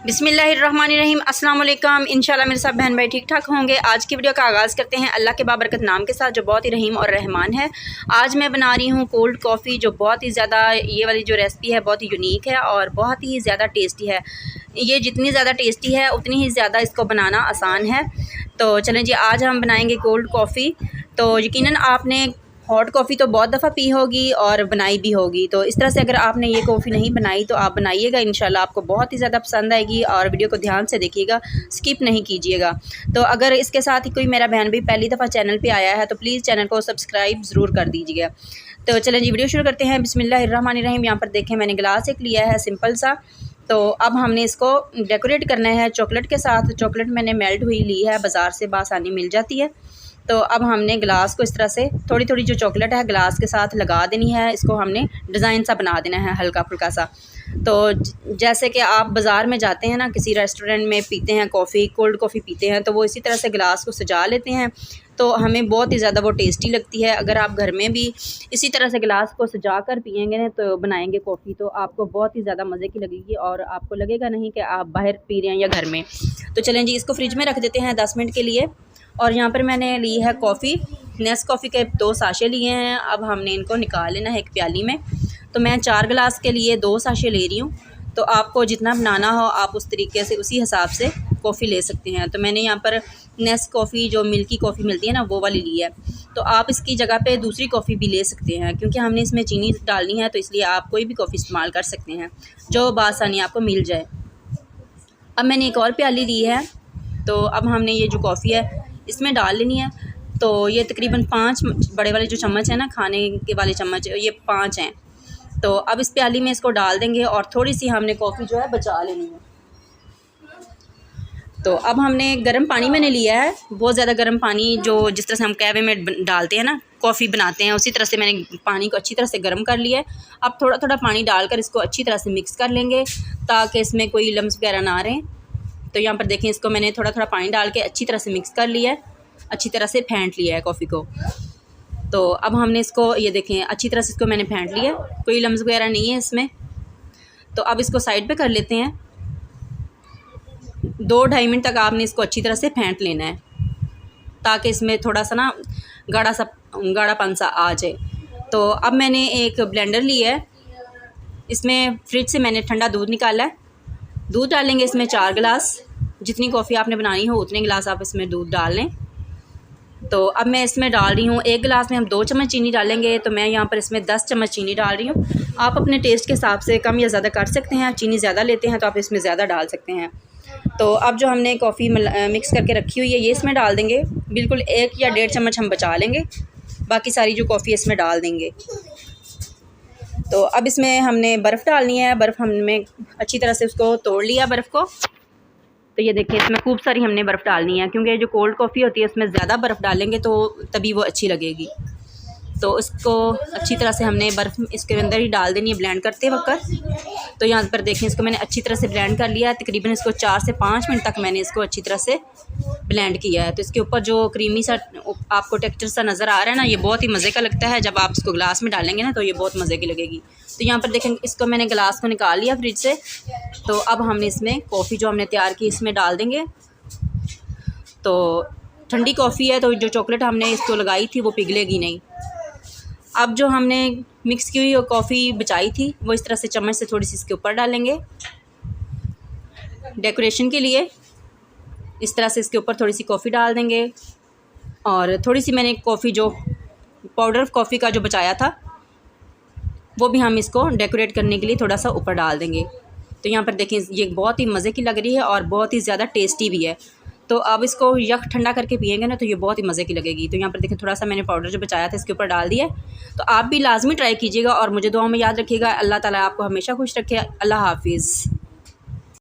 बिस्मिल्लाहिर्रहमानिर्रहीम अस्सलाम वालेकुम। इंशाल्लाह मेरे सब बहन भाई ठीक ठाक होंगे। आज की वीडियो का आगाज़ करते हैं अल्लाह के बाबरकत नाम के साथ जो बहुत ही रहीम और रहमान है। आज मैं बना रही हूँ कोल्ड कॉफ़ी, जो बहुत ही ज़्यादा, ये वाली जो रेसिपी है बहुत ही यूनिक है और बहुत ही ज़्यादा टेस्टी है। ये जितनी ज़्यादा टेस्टी है उतनी ही ज़्यादा इसको बनाना आसान है। तो चलें जी, आज हम बनाएंगे कोल्ड कॉफ़ी। तो यकीनन आपने हॉट कॉफ़ी तो बहुत दफ़ा पी होगी और बनाई भी होगी। तो इस तरह से अगर आपने ये कॉफ़ी नहीं बनाई तो आप बनाइएगा, इंशाल्लाह आपको बहुत ही ज़्यादा पसंद आएगी। और वीडियो को ध्यान से देखिएगा, स्किप नहीं कीजिएगा। तो अगर इसके साथ ही कोई मेरा बहन भी पहली दफ़ा चैनल पे आया है तो प्लीज़ चैनल को सब्सक्राइब ज़रूर कर दीजिएगा। तो चलें जी, वीडियो शुरू करते हैं। बिस्मिल्लाहिर्रहमानिर्रहीम। यहाँ पर देखें मैंने गिलास एक लिया है सिंपल सा। तो अब हमने इसको डेकोरेट करना है चॉकलेट के साथ। चॉकलेट मैंने मेल्ट हुई ली है, बाज़ार से बासानी मिल जाती है। तो अब हमने गिलास को इस तरह से थोड़ी थोड़ी जो चॉकलेट है गिलास के साथ लगा देनी है। इसको हमने डिज़ाइन सा बना देना है, हल्का फुल्का सा। तो जैसे कि आप बाज़ार में जाते हैं ना, किसी रेस्टोरेंट में पीते हैं कॉफ़ी, कोल्ड कॉफ़ी पीते हैं, तो वो इसी तरह से गिलास को सजा लेते हैं। तो हमें बहुत ही ज़्यादा वो टेस्टी लगती है। अगर आप घर में भी इसी तरह से गिलास को सजा कर पिएंगे ना, तो बनाएंगे कॉफ़ी, तो आपको बहुत ही ज़्यादा मज़े की लगेगी और आपको लगेगा नहीं कि आप बाहर पी रहे हैं या घर में। तो चलें जी, इसको फ्रिज में रख देते हैं 10 मिनट के लिए। और यहाँ पर मैंने ली है कॉफ़ी, नेस्कॉफ़ी के 2 साशे लिए हैं। अब हमने इनको निकाल लेना है एक प्याली में। तो मैं 4 गिलास के लिए 2 साशे ले रही हूँ। तो आपको जितना बनाना हो आप उस तरीके से उसी हिसाब से कॉफ़ी ले सकते हैं। तो मैंने यहाँ पर नेस्कॉफ़ी जो मिल्की कॉफ़ी मिलती है ना, वो वाली ली है। तो आप इसकी जगह पे दूसरी कॉफ़ी भी ले सकते हैं, क्योंकि हमने इसमें चीनी डालनी है, तो इसलिए आप कोई भी कॉफ़ी इस्तेमाल कर सकते हैं जो बासानी आपको मिल जाए। अब मैंने एक और प्याली ली है। तो अब हमने ये जो कॉफ़ी है इसमें डाल लेनी है। तो ये तकरीबन 5 बड़े वाले जो चम्मच हैं ना, खाने के वाले चम्मच, ये 5 हैं। तो अब इस प्याली में इसको डाल देंगे और थोड़ी सी हमने कॉफ़ी जो है बचा लेनी है। तो अब हमने गर्म पानी मैंने लिया है, बहुत ज़्यादा गर्म पानी, जो जिस तरह से हम कैवे में डालते हैं ना, कॉफ़ी बनाते हैं, उसी तरह से मैंने पानी को अच्छी तरह से गर्म कर लिया है। अब थोड़ा थोड़ा पानी डालकर इसको अच्छी तरह से मिक्स कर लेंगे ताकि इसमें कोई लम्स वगैरह ना रहें। तो यहाँ पर देखें, इसको मैंने थोड़ा थोड़ा पानी डाल के अच्छी तरह से मिक्स कर लिया है, अच्छी तरह से फेंट लिया है कॉफ़ी को। तो अब हमने इसको, ये देखें अच्छी तरह से इसको मैंने फेंट लिया, कोई लम्स वगैरह नहीं है इसमें। तो अब इसको साइड पे कर लेते हैं। 2-2.5 मिनट तक आपने इसको अच्छी तरह से फेंट लेना है ताकि इसमें थोड़ा सा ना गाढ़ापन सा आ जाए। तो अब मैंने एक ब्लेंडर लिया है, इसमें फ्रिज से मैंने ठंडा दूध निकाला है। दूध डालेंगे इसमें 4 गिलास, जितनी कॉफ़ी आपने बनानी हो उतने गिलास आप इसमें दूध डाल लें। तो अब मैं इसमें डाल रही हूँ, 1 गिलास में हम 2 चम्मच चीनी डालेंगे, तो मैं यहाँ पर इसमें 10 चम्मच चीनी डाल रही हूँ। आप अपने टेस्ट के हिसाब से कम या ज़्यादा कर सकते हैं। चीनी ज़्यादा लेते हैं तो आप इसमें ज़्यादा डाल सकते हैं। तो अब जो हमने कॉफ़ी मिक्स करके रखी हुई है ये इसमें डाल देंगे। बिल्कुल 1 या 1.5 चम्मच हम बचा लेंगे, बाकी सारी जो कॉफ़ी इसमें डाल देंगे। तो अब इसमें हमने बर्फ़ डालनी है। बर्फ़ हमने अच्छी तरह से उसको तोड़ लिया बर्फ़ को। तो ये देखिए, इसमें खूब सारी हमने बर्फ़ डालनी है, क्योंकि जो कोल्ड कॉफ़ी होती है उसमें ज़्यादा बर्फ़ डालेंगे तो तभी वो अच्छी लगेगी। तो उसको अच्छी तरह से हमने बर्फ़ इसके अंदर ही डाल देनी है ब्लेंड करते वक्त। तो यहाँ पर देखें, इसको मैंने अच्छी तरह से ब्लेंड कर लिया है। तकरीबन इसको 4 से 5 मिनट तक मैंने इसको अच्छी तरह से ब्लेंड किया है। तो इसके ऊपर जो क्रीमी सा आपको टेक्सचर सा नज़र आ रहा है ना, ये बहुत ही मज़े का लगता है। जब आप इसको गिलास में डालेंगे ना तो ये बहुत मज़े की लगेगी। तो यहाँ पर देखें, इसको मैंने गिलास को निकाल लिया फ्रिज से। तो अब हमने इसमें कॉफ़ी जो हमने तैयार की इसमें डाल देंगे। तो ठंडी कॉफ़ी है तो जो चॉकलेट हमने इसको लगाई थी वो पिघलेगी नहीं। अब जो हमने मिक्स की हुई कॉफ़ी बचाई थी वो इस तरह से चम्मच से थोड़ी सी इसके ऊपर डालेंगे डेकोरेशन के लिए। इस तरह से इसके ऊपर थोड़ी सी कॉफ़ी डाल देंगे और थोड़ी सी मैंने कॉफ़ी जो पाउडर कॉफ़ी का जो बचाया था वो भी हम इसको डेकोरेट करने के लिए थोड़ा सा ऊपर डाल देंगे। तो यहाँ पर देखें, ये बहुत ही मज़े की लग रही है और बहुत ही ज़्यादा टेस्टी भी है। तो अब इसको यक ठंडा करके पिएंगे ना तो ये बहुत ही मज़े की लगेगी। तो यहाँ पर देखें, थोड़ा सा मैंने पाउडर जो बचाया था इसके ऊपर डाल दिया। तो आप भी लाजमी ट्राई कीजिएगा और मुझे दुआ में याद रखिएगा। अल्लाह ताला आपको हमेशा खुश रखे। अल्लाह हाफिज़।